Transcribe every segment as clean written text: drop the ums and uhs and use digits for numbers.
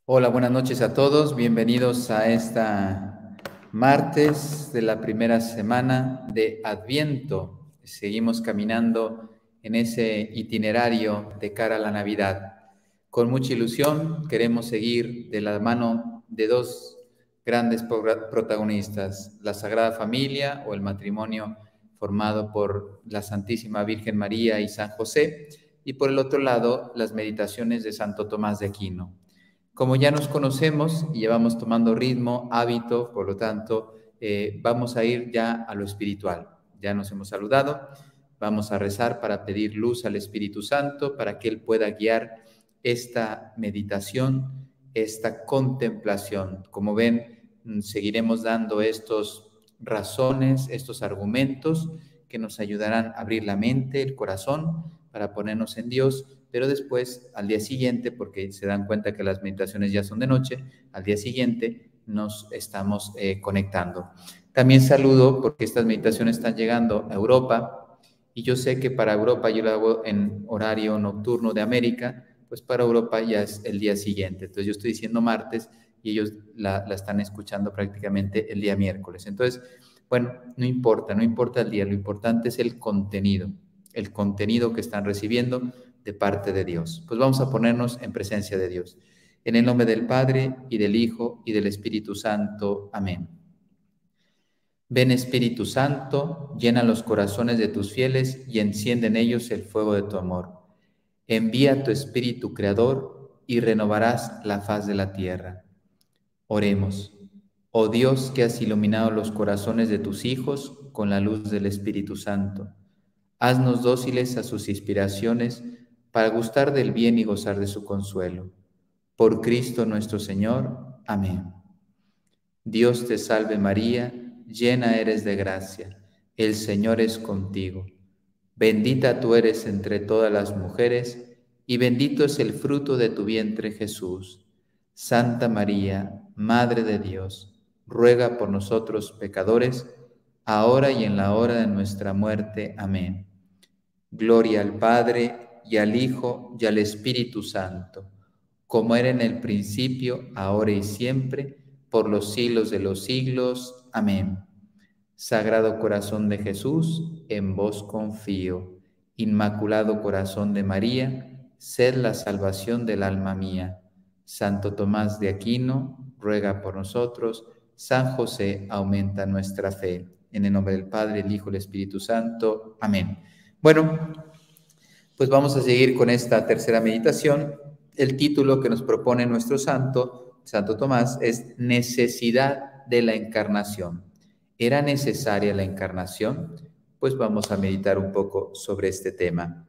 Hola, buenas noches a todos. Bienvenidos a esta martes de la primera semana de Adviento. Seguimos caminando en ese itinerario de cara a la Navidad. Con mucha ilusión queremos seguir de la mano de dos grandes protagonistas, la Sagrada Familia o el matrimonio formado por la Santísima Virgen María y San José, y por el otro lado, las meditaciones de Santo Tomás de Aquino. Como ya nos conocemos y llevamos tomando ritmo, hábito, por lo tanto, vamos a ir ya a lo espiritual. Ya nos hemos saludado, vamos a rezar para pedir luz al Espíritu Santo para que Él pueda guiar esta meditación, esta contemplación. Como ven, seguiremos dando estos razones, estos argumentos que nos ayudarán a abrir la mente, el corazón, para ponernos en Dios, pero después, al día siguiente, porque se dan cuenta que las meditaciones ya son de noche, al día siguiente nos estamos conectando. También saludo porque estas meditaciones están llegando a Europa y yo sé que para Europa yo lo hago en horario nocturno de América, pues para Europa ya es el día siguiente. Entonces yo estoy diciendo martes y ellos la están escuchando prácticamente el día miércoles. Entonces, bueno, no importa el día, lo importante es el contenido que están recibiendo de parte de Dios. Pues vamos a ponernos en presencia de Dios. En el nombre del Padre, y del Hijo, y del Espíritu Santo. Amén. Ven Espíritu Santo, llena los corazones de tus fieles y enciende en ellos el fuego de tu amor. Envía tu Espíritu Creador y renovarás la faz de la tierra. Oremos. Oh Dios, que has iluminado los corazones de tus hijos con la luz del Espíritu Santo, haznos dóciles a sus inspiraciones para gustar del bien y gozar de su consuelo. Por Cristo nuestro Señor. Amén. Dios te salve María, llena eres de gracia, el Señor es contigo. Bendita tú eres entre todas las mujeres, y bendito es el fruto de tu vientre Jesús. Santa María, Madre de Dios, ruega por nosotros pecadores, ahora y en la hora de nuestra muerte. Amén. Gloria al Padre, y al Hijo, y al Espíritu Santo, como era en el principio, ahora y siempre, por los siglos de los siglos. Amén. Sagrado Corazón de Jesús, en vos confío. Inmaculado Corazón de María, sed la salvación del alma mía. Santo Tomás de Aquino, ruega por nosotros. San José, aumenta nuestra fe. En el nombre del Padre, el Hijo y el Espíritu Santo. Amén. Bueno, pues vamos a seguir con esta tercera meditación. El título que nos propone nuestro santo, Santo Tomás, es Necesidad de la Encarnación. ¿Era necesaria la encarnación? Pues vamos a meditar un poco sobre este tema.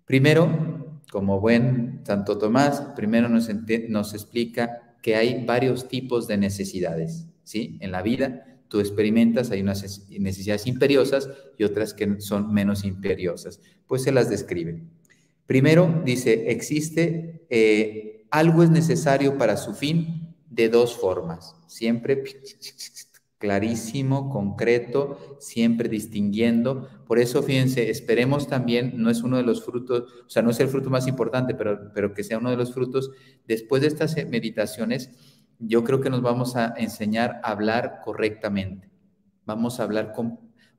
Primero, como buen Santo Tomás, primero nos explica que hay varios tipos de necesidades, ¿sí? En la vida tú experimentas, hay unas necesidades imperiosas y otras que son menos imperiosas. Pues se las describe. Primero, dice, existe, algo es necesario para su fin de dos formas. Siempre clarísimo, concreto, siempre distinguiendo. Por eso, fíjense, esperemos también, no es uno de los frutos, o sea, no es el fruto más importante, pero que sea uno de los frutos. Después de estas meditaciones, yo creo que nos vamos a enseñar a hablar correctamente. Vamos a hablar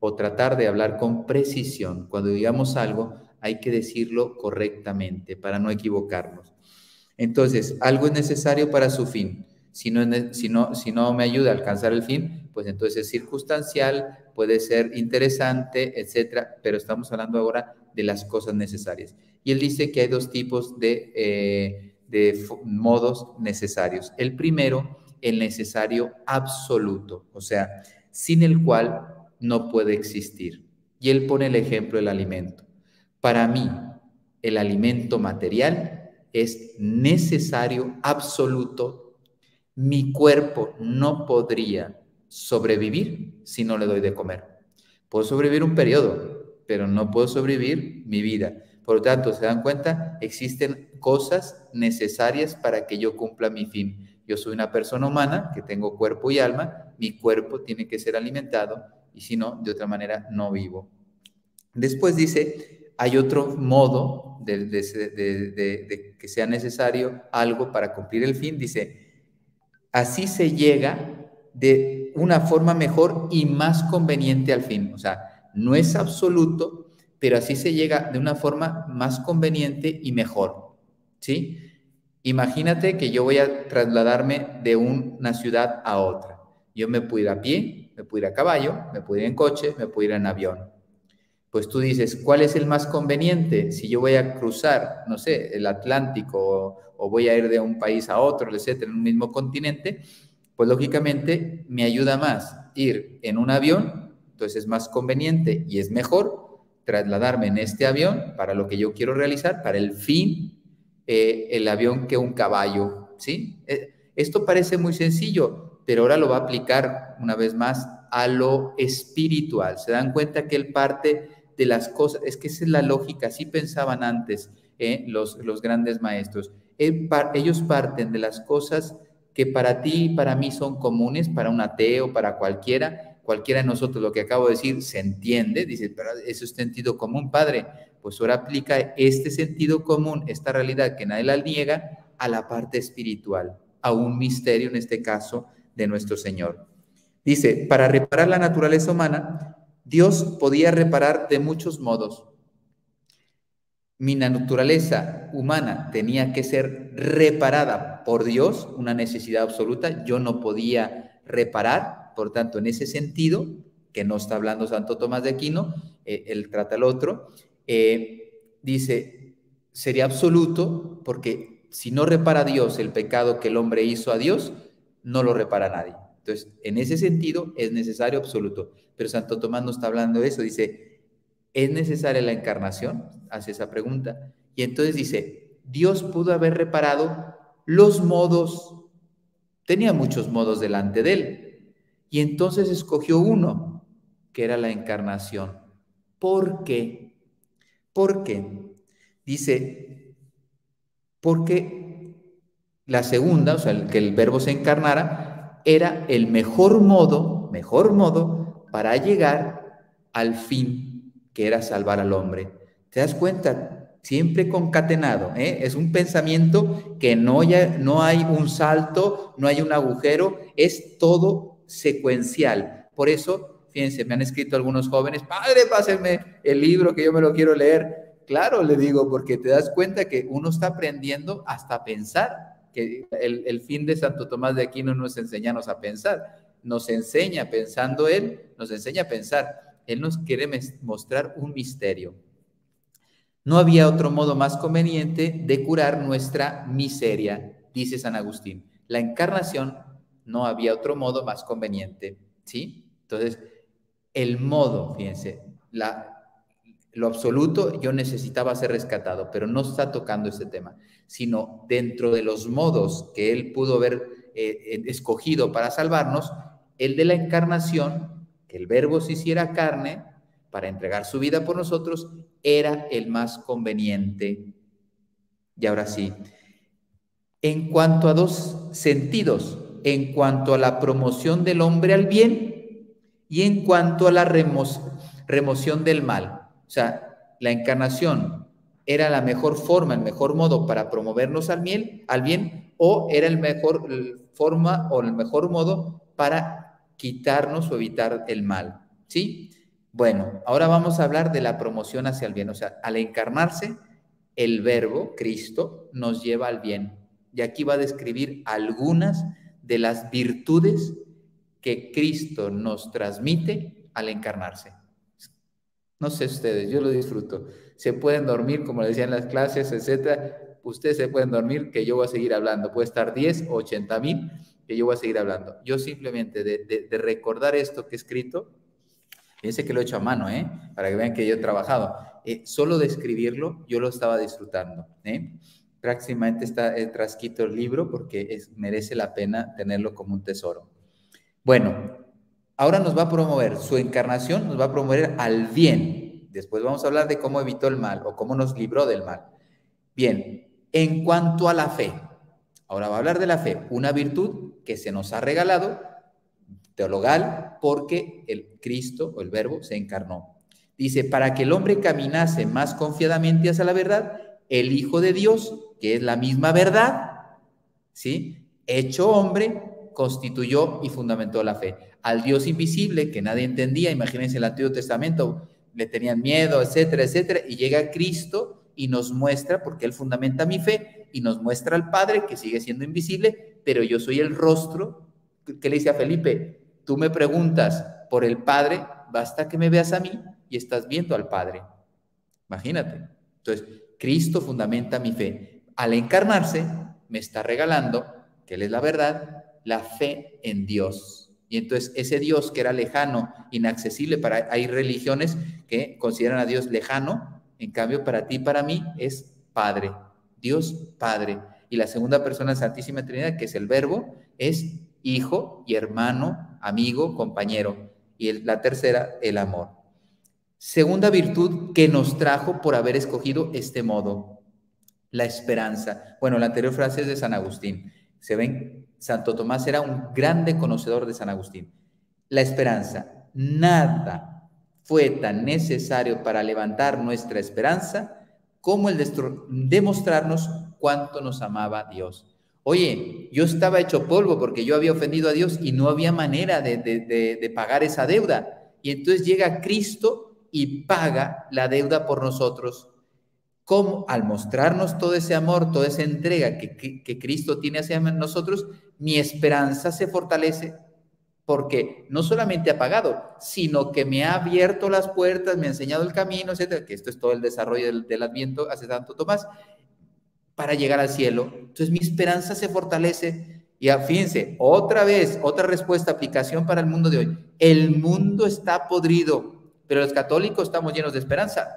o tratar de hablar con precisión. Cuando digamos algo, hay que decirlo correctamente para no equivocarnos. Entonces, algo es necesario para su fin. Si no me ayuda a alcanzar el fin, pues entonces es circunstancial, puede ser interesante, etcétera, pero estamos hablando ahora de las cosas necesarias. Y él dice que hay dos tipos de modos necesarios. El primero, el necesario absoluto, o sea, sin el cual no puede existir. Y él pone el ejemplo del alimento. Para mí, el alimento material es necesario, absoluto. Mi cuerpo no podría sobrevivir si no le doy de comer. Puedo sobrevivir un periodo, pero no puedo sobrevivir mi vida. Por lo tanto, ¿se dan cuenta? Existen cosas necesarias para que yo cumpla mi fin. Yo soy una persona humana que tengo cuerpo y alma, mi cuerpo tiene que ser alimentado y si no, de otra manera no vivo. Después dice, hay otro modo de que sea necesario algo para cumplir el fin. Dice, así se llega de una forma mejor y más conveniente al fin. O sea, no es absoluto, pero así se llega de una forma más conveniente y mejor, ¿sí? Imagínate que yo voy a trasladarme de una ciudad a otra. Yo me puedo ir a pie, me puedo ir a caballo, me puedo ir en coche, me puedo ir en avión. Pues tú dices, ¿cuál es el más conveniente? Si yo voy a cruzar, no sé, el Atlántico o voy a ir de un país a otro, etcétera, en un mismo continente, pues lógicamente me ayuda más ir en un avión, entonces es más conveniente y es mejor trasladarme en este avión para lo que yo quiero realizar, para el fin, el avión que un caballo, ¿sí? Esto parece muy sencillo, pero ahora lo va a aplicar una vez más a lo espiritual. Se dan cuenta que él parte de las cosas, es que esa es la lógica, así pensaban antes los grandes maestros. Ellos parten de las cosas que para ti y para mí son comunes, para un ateo, para cualquiera de nosotros, lo que acabo de decir, se entiende, dice, pero eso es sentido común, padre. Pues ahora aplica este sentido común, esta realidad que nadie la niega, a la parte espiritual, a un misterio, en este caso, de nuestro Señor. Dice, para reparar la naturaleza humana, Dios podía reparar de muchos modos. Mi naturaleza humana tenía que ser reparada por Dios, una necesidad absoluta. Yo no podía reparar, por tanto, en ese sentido, que no está hablando Santo Tomás de Aquino, él trata el otro, dice, sería absoluto, porque si no repara Dios el pecado que el hombre hizo a Dios, no lo repara nadie. Entonces, en ese sentido, es necesario absoluto. Pero Santo Tomás no está hablando de eso, dice, ¿es necesaria la encarnación? Hace esa pregunta. Y entonces dice, Dios pudo haber reparado los modos, tenía muchos modos delante de él, y entonces escogió uno, que era la encarnación. ¿Por qué? ¿Por qué? Dice, porque la segunda, o sea, que el verbo se encarnara, era el mejor modo para llegar al fin, que era salvar al hombre. ¿Te das cuenta? Siempre concatenado, ¿eh? Es un pensamiento que no hay un salto, no hay un agujero, es todo secuencial. Por eso, fíjense, me han escrito algunos jóvenes, padre, pásenme el libro que yo me lo quiero leer. Claro, le digo, porque te das cuenta que uno está aprendiendo hasta a pensar, que el fin de Santo Tomás de Aquino no es enseñarnos a pensar, nos enseña pensando él, nos enseña a pensar. Él nos quiere mostrar un misterio. No había otro modo más conveniente de curar nuestra miseria, dice San Agustín. La encarnación, no había otro modo más conveniente, ¿sí? Entonces, el modo, fíjense, lo absoluto, yo necesitaba ser rescatado, pero no está tocando ese tema, sino dentro de los modos que él pudo haber escogido para salvarnos, el de la encarnación, que el verbo se hiciera carne para entregar su vida por nosotros, era el más conveniente. Y ahora sí, en cuanto a dos sentidos, en cuanto a la promoción del hombre al bien y en cuanto a la remoción del mal. O sea, la encarnación era la mejor forma, el mejor modo para promovernos al bien, o era el mejor forma o el mejor modo para quitarnos o evitar el mal. ¿Sí? Bueno, ahora vamos a hablar de la promoción hacia el bien. O sea, al encarnarse, el verbo, Cristo, nos lleva al bien. Y aquí va a describir algunas de las virtudes que Cristo nos transmite al encarnarse. No sé ustedes, yo lo disfruto. Se pueden dormir, como le decían en las clases, etcétera. Ustedes se pueden dormir, que yo voy a seguir hablando. Puede estar 10 o 80,000, que yo voy a seguir hablando. Yo simplemente de recordar esto que he escrito, fíjense que lo he hecho a mano, para que vean que yo he trabajado. Solo de escribirlo, yo lo estaba disfrutando. Prácticamente está trasquito el libro porque merece la pena tenerlo como un tesoro. Bueno, ahora nos va a promover, su encarnación nos va a promover al bien. Después vamos a hablar de cómo evitó el mal o cómo nos libró del mal. Bien, en cuanto a la fe, ahora va a hablar de la fe, una virtud que se nos ha regalado, teologal, porque el Cristo o el Verbo se encarnó. Dice, para que el hombre caminase más confiadamente hacia la verdad, el Hijo de Dios, que es la misma verdad, ¿sí?, hecho hombre, constituyó y fundamentó la fe. Al Dios invisible, que nadie entendía, imagínense el Antiguo Testamento, le tenían miedo, etcétera, etcétera, y llega Cristo y nos muestra, porque Él fundamenta mi fe, y nos muestra al Padre, que sigue siendo invisible, pero yo soy el rostro. ¿Qué le dice a Felipe? Tú me preguntas por el Padre, basta que me veas a mí y estás viendo al Padre. Imagínate. Entonces, Cristo fundamenta mi fe. Al encarnarse, me está regalando, que Él es la verdad, la fe en Dios. Y entonces ese Dios que era lejano, inaccesible, hay religiones que consideran a Dios lejano, en cambio para ti y para mí es Padre, Dios Padre. Y la segunda persona, Santísima Trinidad, que es el Verbo, es Hijo y hermano, amigo, compañero. Y la tercera, el amor. Segunda virtud que nos trajo por haber escogido este modo, la esperanza. Bueno, la anterior frase es de San Agustín. Se ven, Santo Tomás era un grande conocedor de San Agustín. La esperanza. Nada fue tan necesario para levantar nuestra esperanza como el demostrarnos cuánto nos amaba Dios. Oye, yo estaba hecho polvo porque yo había ofendido a Dios y no había manera de pagar esa deuda. Y entonces llega Cristo y paga la deuda por nosotros. Como al mostrarnos todo ese amor, toda esa entrega que Cristo tiene hacia nosotros, mi esperanza se fortalece porque no solamente ha pagado, sino que me ha abierto las puertas, me ha enseñado el camino, etcétera, que esto es todo el desarrollo del Adviento, hace Santo Tomás, para llegar al cielo. Entonces mi esperanza se fortalece. Y fíjense, otra vez, otra respuesta, aplicación para el mundo de hoy. El mundo está podrido, pero los católicos estamos llenos de esperanza.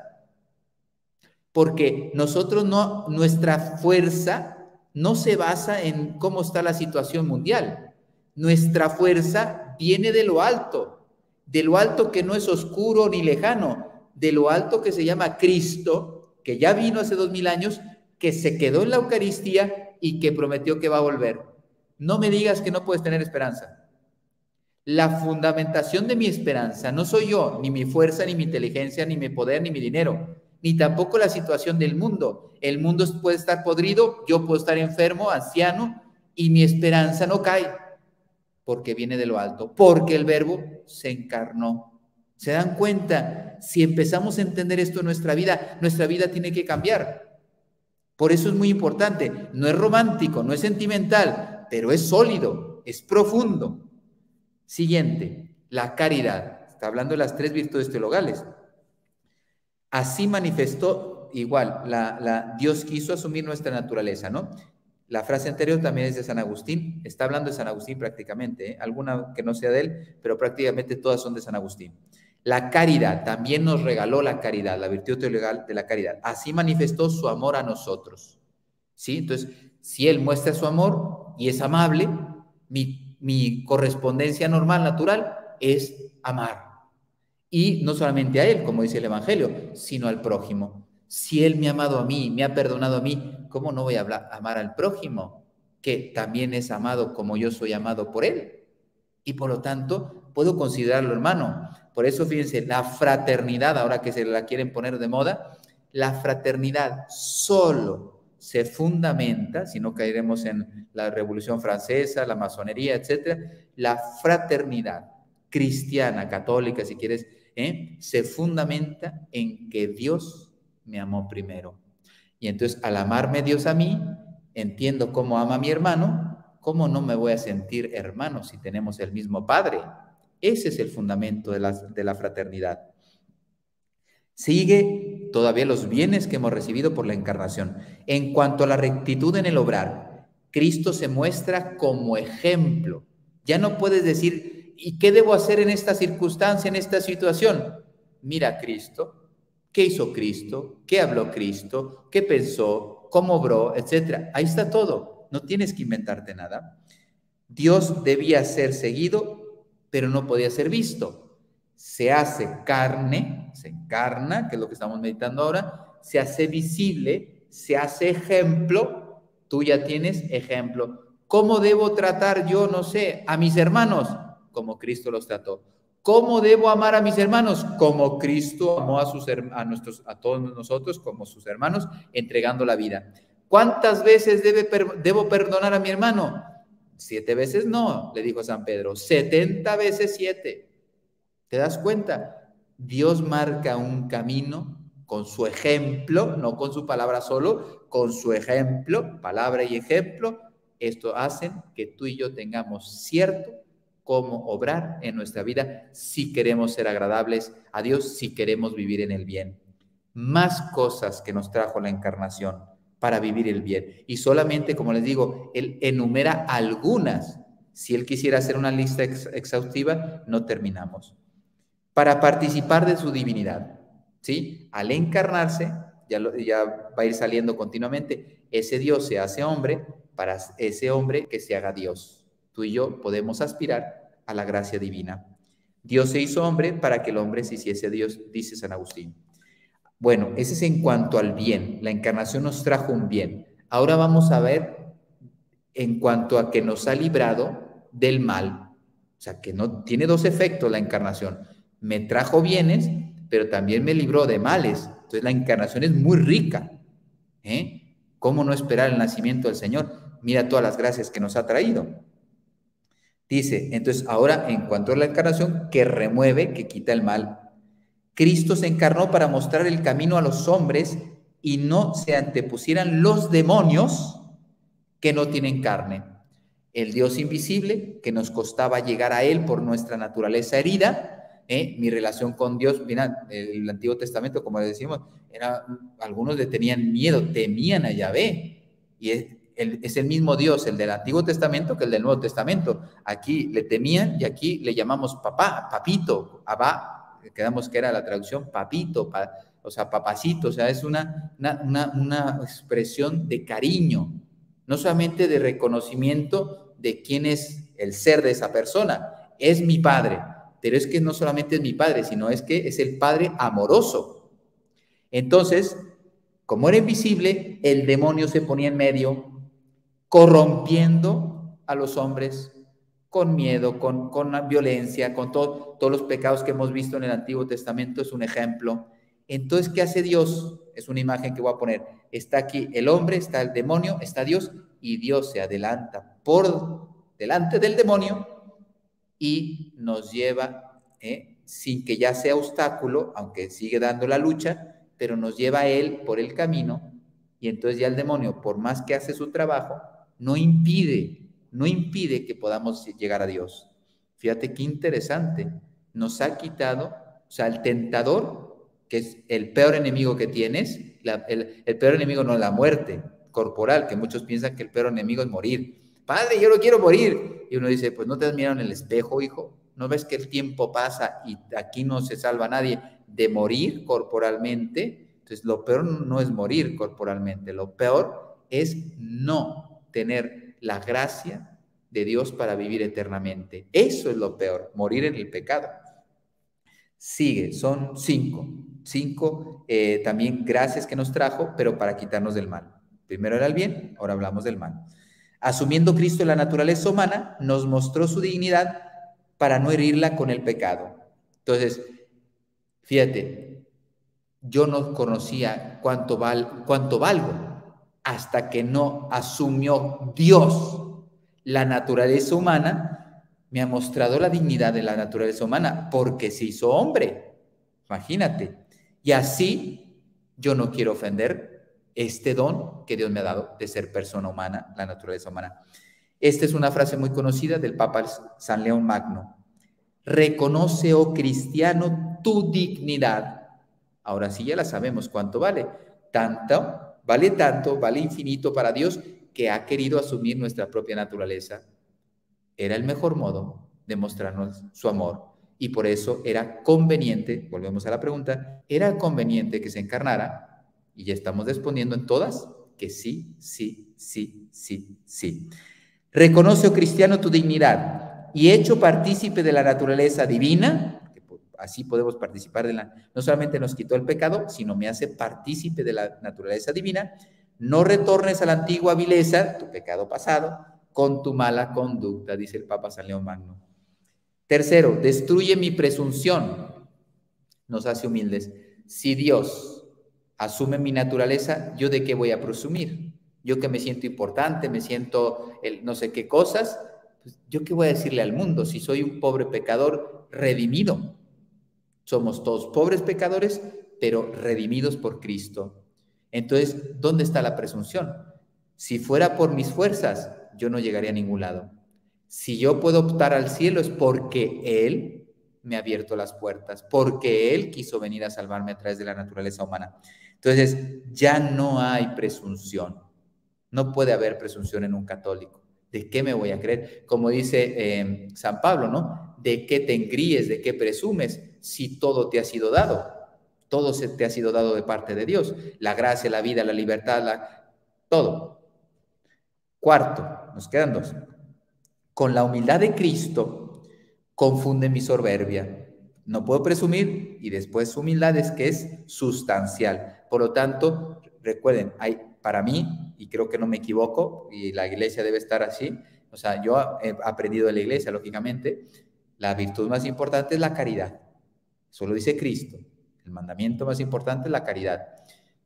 Porque nosotros no, nuestra fuerza no se basa en cómo está la situación mundial. Nuestra fuerza viene de lo alto que no es oscuro ni lejano, de lo alto que se llama Cristo, que ya vino hace 2000 años, que se quedó en la Eucaristía y que prometió que va a volver. No me digas que no puedes tener esperanza. La fundamentación de mi esperanza no soy yo, ni mi fuerza, ni mi inteligencia, ni mi poder, ni mi dinero, ni tampoco la situación del mundo. El mundo puede estar podrido, yo puedo estar enfermo, anciano, y mi esperanza no cae, porque viene de lo alto, porque el Verbo se encarnó. ¿Se dan cuenta? Si empezamos a entender esto en nuestra vida tiene que cambiar. Por eso es muy importante. No es romántico, no es sentimental, pero es sólido, es profundo. Siguiente, la caridad. Está hablando de las 3 virtudes teologales. Así manifestó, igual, Dios quiso asumir nuestra naturaleza, ¿no? La frase anterior también es de San Agustín, está hablando de San Agustín prácticamente, ¿eh? Alguna que no sea de él, pero prácticamente todas son de San Agustín. La caridad, también nos regaló la caridad, la virtud teologal de la caridad. Así manifestó su amor a nosotros, ¿sí? Entonces, si Él muestra su amor y es amable, mi correspondencia normal, natural, es amar. Y no solamente a Él, como dice el Evangelio, sino al prójimo. Si Él me ha amado a mí, me ha perdonado a mí, ¿cómo no voy a amar al prójimo? Que también es amado como yo soy amado por Él. Y por lo tanto, puedo considerarlo hermano. Por eso, fíjense, la fraternidad, ahora que se la quieren poner de moda, la fraternidad solo se fundamenta, si no caeremos en la Revolución Francesa, la masonería, etcétera, la fraternidad cristiana, católica, si quieres, se fundamenta en que Dios me amó primero. Y entonces, al amarme Dios a mí, entiendo cómo ama a mi hermano, ¿cómo no me voy a sentir hermano si tenemos el mismo Padre? Ese es el fundamento de la fraternidad. Sigue todavía los bienes que hemos recibido por la encarnación. En cuanto a la rectitud en el obrar, Cristo se muestra como ejemplo. Ya no puedes decir, ¿y qué debo hacer en esta circunstancia, en esta situación? Mira a Cristo, ¿qué hizo Cristo? ¿Qué habló Cristo? ¿Qué pensó? ¿Cómo obró? Etcétera. Ahí está todo. No tienes que inventarte nada. Dios debía ser seguido, pero no podía ser visto. Se hace carne, se encarna, que es lo que estamos meditando ahora, se hace visible, se hace ejemplo. Tú ya tienes ejemplo. ¿Cómo debo tratar yo, no sé, a mis hermanos? Como Cristo los trató. ¿Cómo debo amar a mis hermanos? Como Cristo amó a todos nosotros como sus hermanos, entregando la vida. ¿Cuántas veces debo perdonar a mi hermano? 7 veces no, le dijo San Pedro, 70 veces 7. ¿Te das cuenta? Dios marca un camino con su ejemplo, no con su palabra solo, con su ejemplo, palabra y ejemplo. Esto hace que tú y yo tengamos cierto cómo obrar en nuestra vida si queremos ser agradables a Dios, si queremos vivir en el bien. Más cosas que nos trajo la encarnación para vivir el bien. Y solamente, como les digo, Él enumera algunas. Si Él quisiera hacer una lista exhaustiva, no terminamos. Para participar de su divinidad, ¿sí? Al encarnarse, ya va a ir saliendo continuamente, ese Dios se hace hombre para ese hombre que se haga Dios. Tú y yo podemos aspirar a la gracia divina. Dios se hizo hombre para que el hombre se hiciese Dios, dice San Agustín. Bueno, ese es en cuanto al bien. La encarnación nos trajo un bien. Ahora vamos a ver en cuanto a que nos ha librado del mal. O sea, que no tiene dos efectos la encarnación. Me trajo bienes, pero también me libró de males. Entonces la encarnación es muy rica. ¿Cómo no esperar el nacimiento del Señor? Mira todas las gracias que nos ha traído. Dice, entonces ahora en cuanto a la encarnación, que remueve, que quita el mal. Cristo se encarnó para mostrar el camino a los hombres y no se antepusieran los demonios que no tienen carne. El Dios invisible, que nos costaba llegar a Él por nuestra naturaleza herida, mi relación con Dios, mira, el Antiguo Testamento, como le decimos, algunos le tenían miedo, temían a Yahvé, y es el mismo Dios, el del Antiguo Testamento, que el del Nuevo Testamento. Aquí le temían y aquí le llamamos papá, papito, abá, quedamos que era la traducción, papito, o sea, papacito, o sea, es una expresión de cariño, no solamente de reconocimiento de quién es el ser de esa persona, es mi padre, pero es que no solamente es mi padre, sino es que es el padre amoroso. Entonces, como era invisible, el demonio se ponía en medio, corrompiendo a los hombres con miedo, con violencia, con todos los pecados que hemos visto en el Antiguo Testamento, es un ejemplo. Entonces, ¿qué hace Dios? Es una imagen que voy a poner. Está aquí el hombre, está el demonio, está Dios, y Dios se adelanta por delante del demonio y nos lleva, sin que ya sea obstáculo, aunque sigue dando la lucha, pero nos lleva a Él por el camino, y entonces ya el demonio, por más que hace su trabajo, no impide que podamos llegar a Dios. Fíjate qué interesante, nos ha quitado, o sea, el tentador, que es el peor enemigo que tienes, el peor enemigo no es la muerte corporal, que muchos piensan que el peor enemigo es morir. Padre, yo no quiero morir. Y uno dice, pues no te has mirado en el espejo, hijo, ¿no ves que el tiempo pasa y aquí no se salva nadie de morir corporalmente? Entonces, lo peor no es morir corporalmente, lo peor es no tener la gracia de Dios para vivir eternamente. Eso es lo peor, morir en el pecado. Sigue, son cinco también gracias que nos trajo, pero para quitarnos del mal. Primero era el bien, ahora hablamos del mal. Asumiendo Cristo la naturaleza humana, nos mostró su dignidad para no herirla con el pecado. Entonces, fíjate, yo no conocía cuánto valgo hasta que no asumió Dios la naturaleza humana, me ha mostrado la dignidad de la naturaleza humana porque se hizo hombre. Imagínate. Y así yo no quiero ofender este don que Dios me ha dado de ser persona humana, la naturaleza humana. Esta es una frase muy conocida del Papa San León Magno. Reconoce, oh cristiano, tu dignidad. Ahora sí ya la sabemos cuánto vale. Vale infinito para Dios que ha querido asumir nuestra propia naturaleza. Era el mejor modo de mostrarnos su amor y por eso era conveniente, volvemos a la pregunta, era conveniente que se encarnara y ya estamos respondiendo en todas que sí, sí, sí, sí, sí. Reconoce, oh cristiano, tu dignidad y hecho partícipe de la naturaleza divina, que así podemos participar no solamente nos quitó el pecado, sino me hace partícipe de la naturaleza divina. No retornes a la antigua vileza, tu pecado pasado, con tu mala conducta, dice el Papa San León Magno. Tercero, destruye mi presunción. Nos hace humildes. Si Dios asume mi naturaleza, ¿yo de qué voy a presumir? Yo que me siento importante, me siento no sé qué cosas, pues, ¿yo qué voy a decirle al mundo si soy un pobre pecador redimido? Somos todos pobres pecadores, pero redimidos por Cristo. Entonces, ¿dónde está la presunción? Si fuera por mis fuerzas, yo no llegaría a ningún lado. Si yo puedo optar al cielo es porque Él me ha abierto las puertas, porque Él quiso venir a salvarme a través de la naturaleza humana. Entonces, ya no hay presunción. No puede haber presunción en un católico. ¿De qué me voy a creer? Como dice San Pablo, ¿no? ¿De qué te engríes? ¿De qué presumes? Si todo te ha sido dado. Todo te ha sido dado de parte de Dios. La gracia, la vida, la libertad, todo. Cuarto, nos quedan dos. Con la humildad de Cristo confunde mi soberbia. No puedo presumir y después humildad es que es sustancial. Por lo tanto, recuerden, para mí, y creo que no me equivoco, y la iglesia debe estar así, o sea, yo he aprendido de la iglesia, lógicamente, la virtud más importante es la caridad. Eso lo dice Cristo. El mandamiento más importante es la caridad.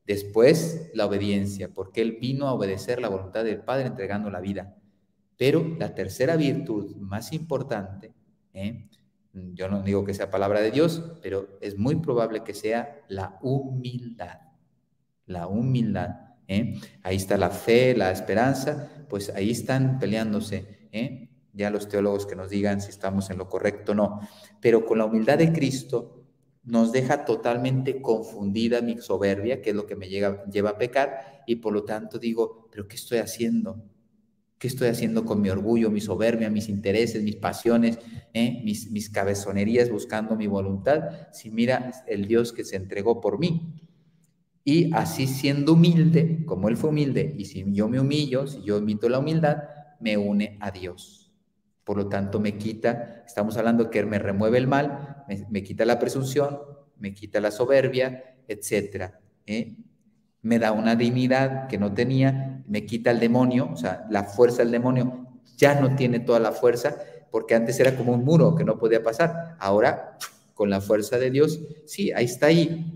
Después, la obediencia, porque Él vino a obedecer la voluntad del Padre entregando la vida. Pero la tercera virtud más importante, yo no digo que sea palabra de Dios, pero es muy probable que sea la humildad. La humildad. Ahí está la fe, la esperanza, pues ahí están peleándose. Ya los teólogos que nos digan si estamos en lo correcto o no. Pero con la humildad de Cristo nos deja totalmente confundida mi soberbia, que es lo que me lleva a pecar, y por lo tanto digo, ¿pero qué estoy haciendo? ¿Qué estoy haciendo con mi orgullo, mi soberbia, mis intereses, mis pasiones, mis cabezonerías buscando mi voluntad? Si mira el Dios que se entregó por mí. Y así siendo humilde, como Él fue humilde, y si yo me humillo, si yo imito la humildad, me une a Dios. Por lo tanto, me quita, estamos hablando que Él me remueve el mal, me quita la presunción, me quita la soberbia, etc. Me da una dignidad que no tenía, me quita el demonio, o sea, la fuerza del demonio ya no tiene toda la fuerza, porque antes era como un muro que no podía pasar. Ahora, con la fuerza de Dios, sí, ahí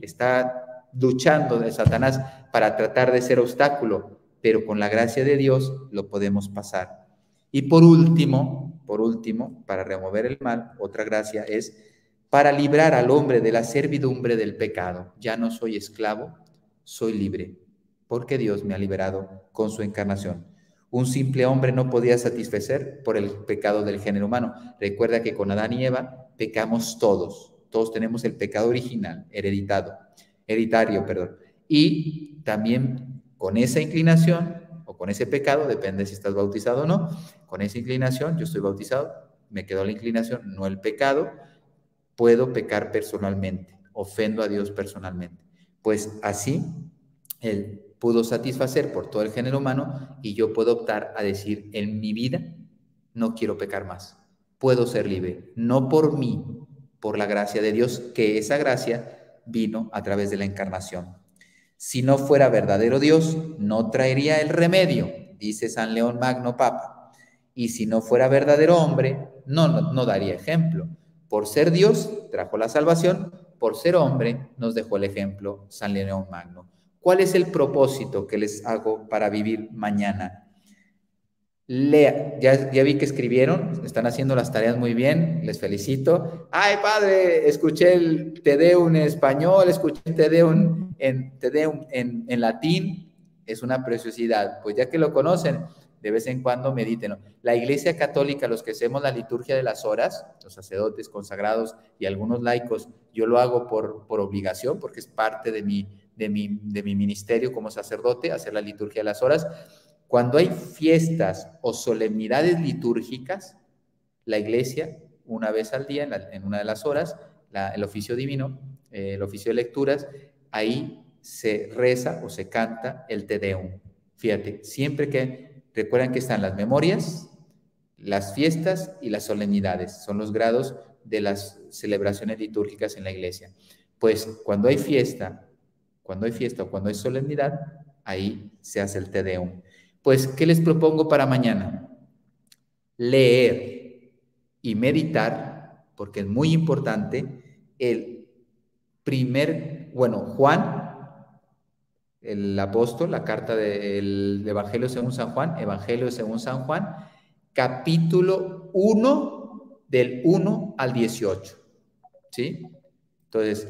está luchando de Satanás para tratar de ser obstáculo, pero con la gracia de Dios lo podemos pasar. Y por último, para remover el mal, otra gracia es para librar al hombre de la servidumbre del pecado. Ya no soy esclavo, soy libre, porque Dios me ha liberado con su encarnación. Un simple hombre no podía satisfacer por el pecado del género humano. Recuerda que con Adán y Eva pecamos todos. Todos tenemos el pecado original, hereditario. Y también con esa inclinación o con ese pecado, depende si estás bautizado o no, con esa inclinación, yo estoy bautizado, me quedó la inclinación, no el pecado, puedo pecar personalmente, ofendo a Dios personalmente. Pues así, Él pudo satisfacer por todo el género humano y yo puedo optar a decir, en mi vida no quiero pecar más. Puedo ser libre, no por mí, por la gracia de Dios, que esa gracia vino a través de la encarnación. Si no fuera verdadero Dios, no traería el remedio, dice San León Magno Papa. Y si no fuera verdadero hombre, no daría ejemplo. Por ser Dios, trajo la salvación, por ser hombre, nos dejó el ejemplo San León Magno. ¿Cuál es el propósito que les hago para vivir mañana? Lea, ya vi que escribieron, están haciendo las tareas muy bien, les felicito. Ay, padre, escuché el Te Deum en español, escuché el Te Deum en latín, es una preciosidad. Pues ya que lo conocen, de vez en cuando medítenlo. La Iglesia Católica, los que hacemos la liturgia de las horas, los sacerdotes consagrados y algunos laicos, yo lo hago por obligación, porque es parte de mi ministerio como sacerdote, hacer la liturgia de las horas. Cuando hay fiestas o solemnidades litúrgicas, la iglesia, una vez al día, en una de las horas, el oficio divino, el oficio de lecturas, ahí se reza o se canta el Te Deum. Fíjate, siempre que recuerdan que están las memorias, las fiestas y las solemnidades, son los grados de las celebraciones litúrgicas en la iglesia. Pues cuando hay fiesta o cuando hay solemnidad, ahí se hace el Te Deum. Pues, ¿qué les propongo para mañana? Leer y meditar porque es muy importante. Juan, el apóstol, la carta del Evangelio según San Juan, Evangelio según San Juan, capítulo 1, del 1 al 18, ¿sí? Entonces,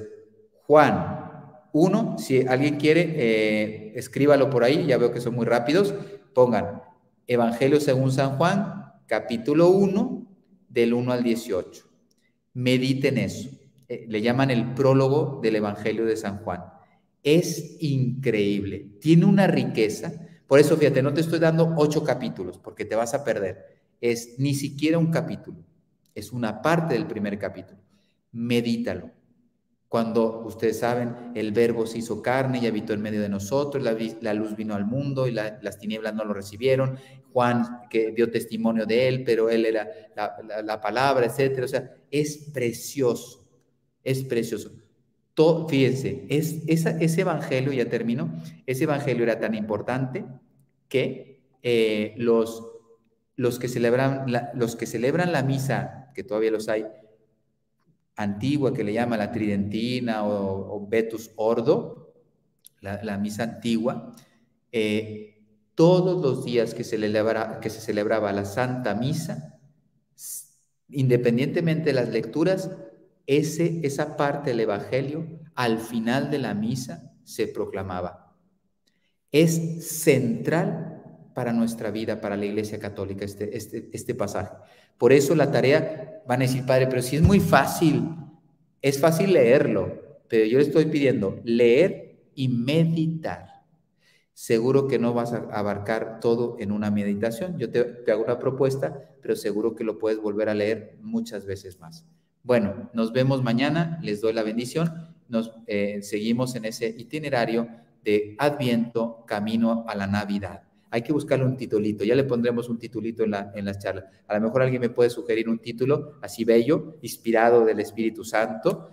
Juan 1, si alguien quiere, escríbalo por ahí, ya veo que son muy rápidos, pongan Evangelio según San Juan, capítulo 1, del 1 al 18. Mediten eso. Le llaman el prólogo del Evangelio de San Juan. Es increíble, tiene una riqueza. Por eso, fíjate, no te estoy dando 8 capítulos, porque te vas a perder. Es ni siquiera un capítulo, es una parte del primer capítulo. Medítalo. Cuando ustedes saben, el Verbo se hizo carne y habitó en medio de nosotros, la luz vino al mundo y las tinieblas no lo recibieron. Juan, que dio testimonio de él, pero él era la palabra, etcétera. O sea, es precioso, es precioso. Fíjense, ese evangelio, ya termino, ese evangelio era tan importante que los que celebran la misa, que todavía los hay, antigua, que le llama la tridentina o Vetus Ordo, la misa antigua, todos los días que se celebraba la Santa Misa, independientemente de las lecturas, esa parte del Evangelio, al final de la misa, se proclamaba. Es central para nuestra vida, para la Iglesia Católica, este pasaje. Por eso la tarea, van a decir, padre, pero si es muy fácil, es fácil leerlo, pero yo le estoy pidiendo leer y meditar. Seguro que no vas a abarcar todo en una meditación. Yo te hago una propuesta, pero seguro que lo puedes volver a leer muchas veces más. Bueno, nos vemos mañana, les doy la bendición. Seguimos en ese itinerario de Adviento, camino a la Navidad. Hay que buscarle un titulito, ya le pondremos un titulito en las charlas. A lo mejor alguien me puede sugerir un título así bello, inspirado del Espíritu Santo,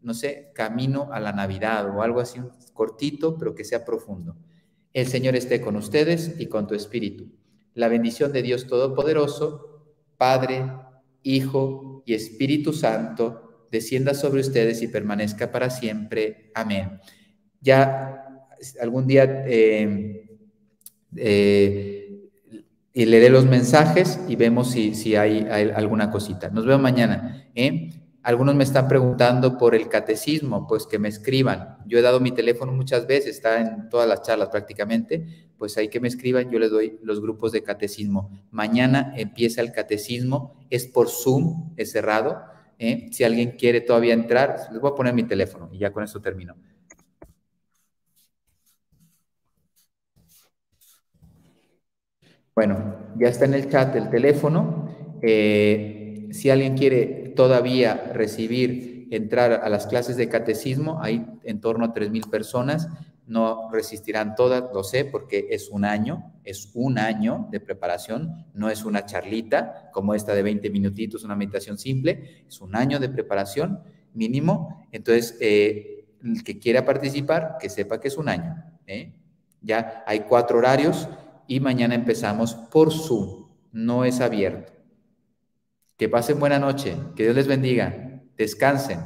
no sé, camino a la Navidad o algo así, cortito, pero que sea profundo. El Señor esté con ustedes y con tu espíritu. La bendición de Dios Todopoderoso, Padre, Hijo y Espíritu Santo, descienda sobre ustedes y permanezca para siempre. Amén. Ya algún día y leeré los mensajes y vemos si hay alguna cosita. Nos vemos mañana. Algunos me están preguntando por el catecismo, pues que me escriban. Yo he dado mi teléfono muchas veces, está en todas las charlas prácticamente, pues ahí que me escriban, yo les doy los grupos de catecismo. Mañana empieza el catecismo, es por Zoom, es cerrado. Si alguien quiere todavía entrar, les voy a poner mi teléfono y ya con eso termino. Bueno, ya está en el chat el teléfono. Si alguien quiere todavía entrar a las clases de catecismo, hay en torno a 3,000 personas. No resistirán todas, lo sé, porque es un año de preparación, no es una charlita como esta de 20 minutitos, una meditación simple, es un año de preparación mínimo. Entonces, el que quiera participar, que sepa que es un año. Ya hay 4 horarios. Y mañana empezamos por Zoom, no es abierto. Que pasen buena noche, que Dios les bendiga, descansen.